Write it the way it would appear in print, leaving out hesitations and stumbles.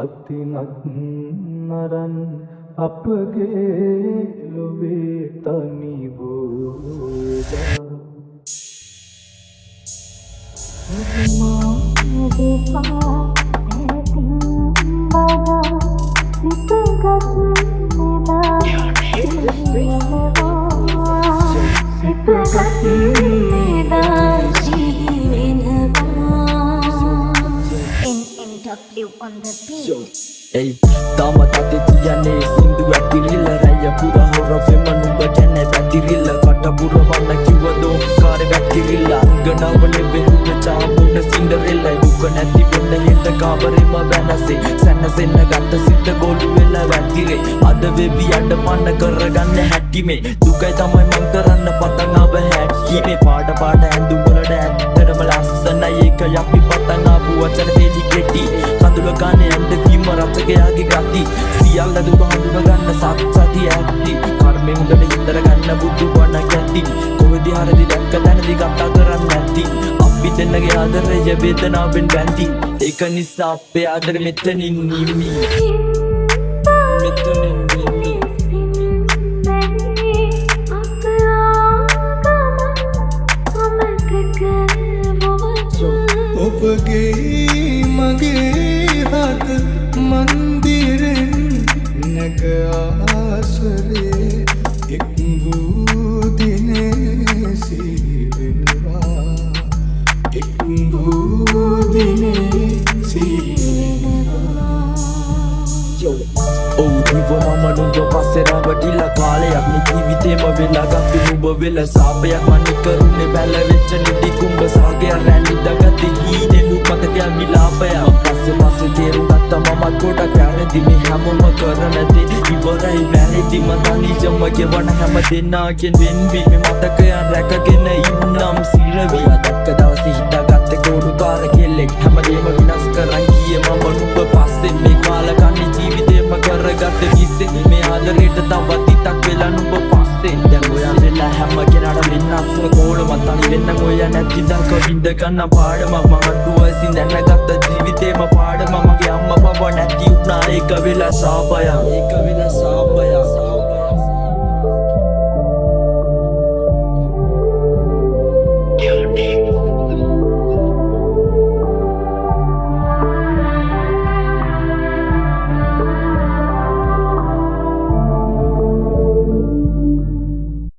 අතිනත් නරන් අපගේ ලොවේ තනි බෝදා on the beat. Hey, dama tate tiyane sindu atirilla raya pura hora fema nuba janne batirilla kata pura wanna kiwa do kare batirilla ganawane vehuga chaamuna cinderella duka nathi wenna henda kabarema banase sanasenna gatta sitta golu wela watire ada webi anda manna karaganna hatti me dukai thamai man karanna patanga ba hatti me paada paada andu walada ඇත්තටම ලස්සනයි ඒක යපි පතංගාපු වචන තේලි කෙටි කඳුල ගානේ ඇඳ වීම රචකයාගේ ගති සියල්ල දුක හඳුන ගන්න සත්සතිය ඇති කර්මෙ හොඳට ඉතර ගන්න බුදු බණ කැති කොහෙදි හරදි දැක්ක දැනදි කතා කරන්නේ නැති අපි දෙන්නගේ ආදරය වේදනාවෙන් බැඳි ඒක නිසා අපේ ආදරෙ මෙතනින් නිමි මෙතනින් නිමි ඔබගේ මගේ හද මන්දිරෙන් නැග ආසරේ එක් වූ දිනේ සිහිවෙනවා එක් වූ දිනේ සිහිවෙනවා Oh, diva mama nunggu pasera wadila කාලයක් මේ ජීවිතේම වෙලා ගත්ත නුඹ වෙලා සාපයක් මන්නේ කරුනේ බැල වෙච්ච නිදි කුඹ සාගය රැලි දගති හීනෙලු මතකයක් විලාපය පස්සේ පස්සේ තේරුම් ගත්ත මම කොට කැරදි මේ හැමෝම කරන දේ ඉවරයි මැරෙදි මතනි ජම්මගේ වණ හැම දෙන්නාගෙන් වෙන්වි මේ මතකයන් රැකගෙන ඉන්නම් සිරවි අදක්ක දවසේ හිතාගත්ත කෝඩු කාර කෙල්ලෙක් හැමදේම විනාශ කරන් ගියේ මම නුඹ පස්සේ මේ කාලකන්ණි ජීවිතේම කරගත්ත විශ්සේ මේ ආදරේට තවත් ඉතක් වෙලා නුඹ පස්සේ දැන් ඔයා වෙලා හැම කෙනාට වෙනස් කෝල මතනි වෙන්න ඔයා නැති දක විඳ ගන්න පාඩම මම අඩුවසින් දැනගත්ත ජීවිතේම පාඩම මගේ අම්මා පපා නැති වුණා ඒක වෙලා සාපය ඒක වෙලා සාපය